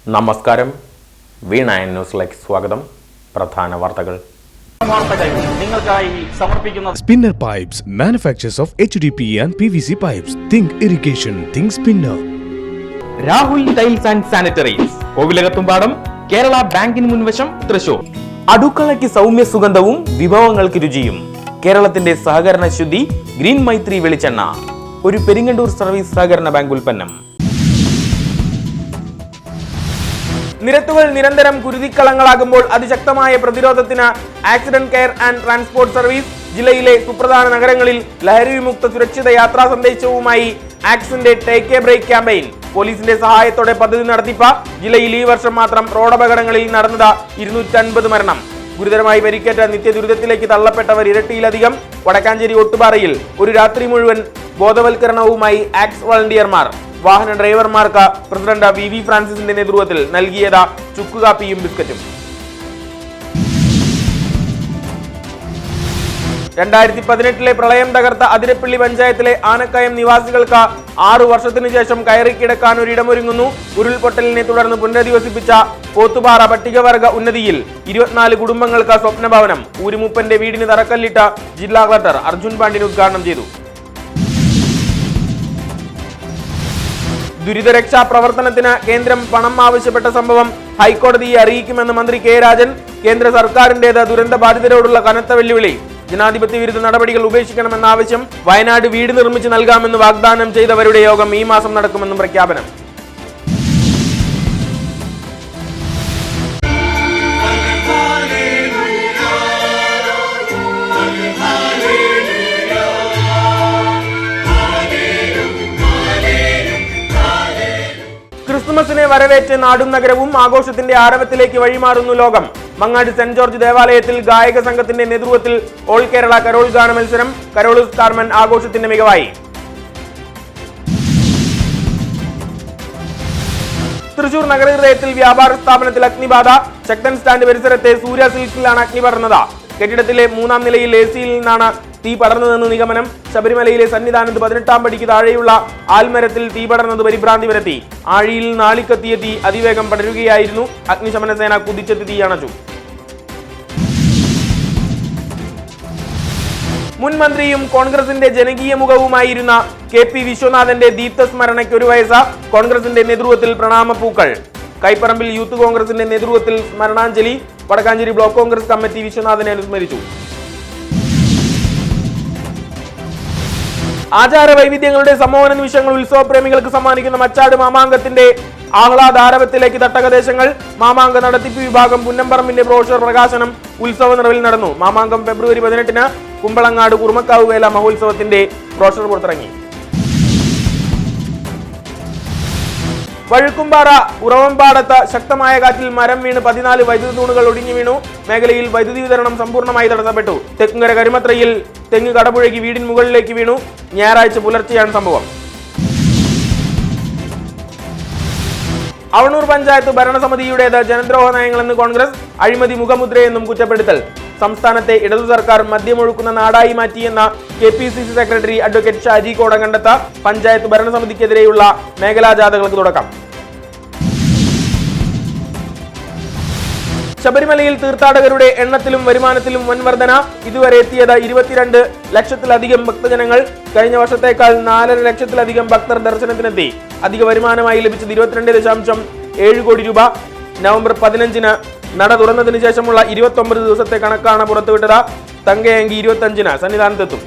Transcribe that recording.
നമസ്കാരം. V9 ന്യൂസിലേക്ക് സ്വാഗതം. പ്രധാന വാർത്തകൾ നിങ്ങൾക്കായി സമർപ്പിക്കുന്ന Spinner Pipes, manufacturers of HDPE and PVC pipes. Think irrigation, think Spinner. Rahul tiles and sanitaries, Kovilakathumpadam, Kerala ബാങ്കിന് മുൻവശം, തൃശൂർ. അടുക്കളയ്ക്ക് സൗമ്യ സുഗന്ധവും വിഭവങ്ങൾക്ക് രുചിയും. കേരളത്തിന്റെ സഹകരണ ശുദ്ധി ഗ്രീൻ മൈത്രി വെളിച്ചെണ്ണ, ഒരു പെരിങ്ങണ്ടൂർ സർവീസ് സഹകരണ ബാങ്ക് ഉൽപ്പന്നം. നിരത്തുകൾ നിരന്തരം കുരുതിക്കളങ്ങളാകുമ്പോൾ അതിശക്തമായ പ്രതിരോധത്തിന് accident care and transport service. ജില്ലയിലെ സുപ്രധാന നഗരങ്ങളിൽ ലഹരി വിമുക്ത സുരക്ഷിത യാത്രാ സന്ദേശവുമായി ആക്സിന്റെ ടേക്ക് എ ബ്രേക്ക് ക്യാമ്പയിൻ. പോലീസിന്റെ സഹായത്തോടെ പദ്ധതി നടത്തിപ്പ. ജില്ലയിൽ ഈ വർഷം മാത്രം റോഡപകടങ്ങളിൽ നടന്നത് 250 മരണം. ഗുരുതരമായി പരിക്കേറ്റ നിത്യദുരിതത്തിലേക്ക് തള്ളപ്പെട്ടവർ ഇരട്ടിയിലധികം. വടക്കാഞ്ചേരി ഒട്ടുപാറയിൽ ഒരു രാത്രി മുഴുവൻ ബോധവൽക്കരണവുമായി ആക്സ് വളണ്ടിയർമാർ. വാഹന ഡ്രൈവർമാർക്ക് പ്രസിഡന്റ് VV ഫ്രാൻസിസിന്റെ നേതൃത്വത്തിൽ നൽകിയത് ചുക്കുകാപ്പിയും ബിസ്ക്കറ്റും. 2018 പ്രളയം തകർത്ത അതിരപ്പള്ളി പഞ്ചായത്തിലെ ആനക്കയം നിവാസികൾക്ക് 6 വർഷത്തിനു ശേഷം കയറിക്കിടക്കാൻ ഒരിടമൊരുങ്ങുന്നു. ഉരുൾപൊട്ടലിനെ തുടർന്ന് പുനരധിവസിപ്പിച്ച പോത്തുപാറ പട്ടികവർഗ ഉന്നതിയിൽ 24 കുടുംബങ്ങൾക്ക് സ്വപ്നഭവനം. ഊരുമുപ്പന്റെ വീടിന് തറക്കല്ലിട്ട ജില്ലാ കളക്ടർ അർജുൻ പാണ്ഡ്യൻ ഉദ്ഘാടനം ചെയ്തു. ദുരിതരക്ഷാ പ്രവർത്തനത്തിന് കേന്ദ്രം പണം ആവശ്യപ്പെട്ട സംഭവം ഹൈക്കോടതിയെ അറിയിക്കുമെന്ന് മന്ത്രി കെ രാജൻ. കേന്ദ്ര സർക്കാരിന്റേത് ദുരന്ത ബാധിതരോടുള്ള കനത്ത വെല്ലുവിളി. ജനാധിപത്യ വിരുദ്ധ നടപടികൾ ഉപേക്ഷിക്കണമെന്ന ആവശ്യം. വയനാട് വീട് നിർമ്മിച്ച് നൽകാമെന്ന് വാഗ്ദാനം ചെയ്തവരുടെ യോഗം ഈ മാസം നടക്കുമെന്നും പ്രഖ്യാപനം. ക്രിസ്തുമസിനെ വരവേറ്റ് നാടും നഗരവും ആഘോഷത്തിന്റെ ആരവത്തിലേക്ക് വഴിമാറുന്നു ലോകം. മങ്ങാട് സെന്റ് ജോർജ് ദേവാലയത്തിൽ ഗായക സംഘത്തിന്റെ നേതൃത്വത്തിൽ ഓൾ കേരള കരോൾ ഗാന മത്സരം. കരോളിസ് കാർമൻ ആഘോഷത്തിന്റെ മികവായി. തൃശൂർ നഗരഹൃദയത്തിൽ വ്യാപാര സ്ഥാപനത്തിൽ അഗ്നിബാധ. ശക്തൻ സ്റ്റാൻഡ് പരിസരത്തെ സൂര്യ സിൽക്സിലാണ് അഗ്നി പടർന്നത്. കെട്ടിടത്തിലെ 3ാം നിലയിൽ AC-യിൽ നിന്നാണ് തീ പടർന്നതെന്ന് നിഗമനം. ശബരിമലയിലെ സന്നിധാനത്ത് 18ാം പടിക്ക് താഴെയുള്ള ആൽമരത്തിൽ തീ പടർന്നത് പരിഭ്രാന്തി പരത്തി. ആഴിയിൽ നാളിക്കത്തിയ തീ അതിവേഗം പടരുകയായിരുന്നു. അഗ്നിശമന സേന കുതിച്ചെത്തി തീ അണച്ചു. മുൻ മന്ത്രിയും കോൺഗ്രസിന്റെ ജനകീയ മുഖവുമായിരുന്ന KP വിശ്വനാഥന്റെ ദീപ്തസ്മരണയ്ക്ക് 1 വയസ്സ്. കോൺഗ്രസിന്റെ നേതൃത്വത്തിൽ പ്രണാമപ്പൂക്കൾ. കൈപ്പറമ്പിൽ യൂത്ത് കോൺഗ്രസിന്റെ നേതൃത്വത്തിൽ സ്മരണാഞ്ജലി. വടക്കാഞ്ചേരി ബ്ലോക്ക് കോൺഗ്രസ് കമ്മിറ്റി വിശ്വനാഥനെ അനുസ്മരിച്ചു. ആചാര വൈവിധ്യങ്ങളുടെ സമോഹന നിമിഷങ്ങൾ ഉത്സവപ്രേമികൾക്ക് സമ്മാനിക്കുന്ന മച്ചാട് മാമാങ്കത്തിന്റെ ആഹ്ലാദാരവത്തിലേക്ക് തട്ടകദേശങ്ങൾ. മാമാങ്ക നടത്തിപ്പ് വിഭാഗം പുന്നമ്പറമ്പിന്റെ ബ്രോഷർ പ്രകാശനം ഉത്സവ നിറവിൽ നടന്നു. മാമാങ്കം ഫെബ്രുവരി 18-ന് കുമ്പളങ്ങാട് കുറുമക്കാവ് വേല മഹോത്സവത്തിന്റെ ബ്രോഷർ പുറത്തിറങ്ങി. വഴുക്കുംപാറ ഉറവമ്പാടത്ത് ശക്തമായ കാറ്റിൽ മരം വീണ് 14 വൈദ്യുതി തൂണുകൾ ഒടിഞ്ഞു വീണു. മേഖലയിൽ വൈദ്യുതി വിതരണം സമ്പൂർണ്ണമായി തടസ്സപ്പെട്ടു. തെക്കുംകര കരിമത്രയിൽ തെങ്ങ് കടപുഴകി വീടിന് മുകളിലേക്ക് വീണു. ഞായറാഴ്ച പുലർച്ചെയാണ് സംഭവം. അവണൂർ പഞ്ചായത്ത് ഭരണസമിതിയുടേത് ജനദ്രോഹ നയങ്ങളെന്ന് കോൺഗ്രസ്. അഴിമതി മുഖമുദ്രയെന്നും കുറ്റപ്പെടുത്തൽ. സംസ്ഥാനത്തെ ഇടതു സർക്കാർ മദ്യമൊഴുക്കുന്ന നാടായി മാറ്റിയെന്ന KPCC secretary advocate Shaji Kodankandath. Panchayat ഭരണസമിതിക്കെതിരെയുള്ള മേഖലാ ജാഥകൾക്ക് തുടക്കം. ശബരിമലയിൽ തീർത്ഥാടകരുടെ എണ്ണത്തിലും വരുമാനത്തിലും വൻ വർധന. ഇതുവരെ എത്തിയത് 22 ലക്ഷത്തിലധികം ഭക്തജനങ്ങൾ. കഴിഞ്ഞ വർഷത്തേക്കാൾ 4.5 ലക്ഷത്തിലധികം ഭക്തർ ദർശനത്തിനെത്തി. അധിക വരുമാനമായി ലഭിച്ചത് 22.7 കോടി രൂപ. നവംബർ 15-ന് നട തുറന്നതിന് ശേഷമുള്ള 29 ദിവസത്തെ കണക്കാണ് പുറത്തുവിട്ടത്. തങ്കയങ്കി 25-ന് സന്നിധാനത്തെത്തും.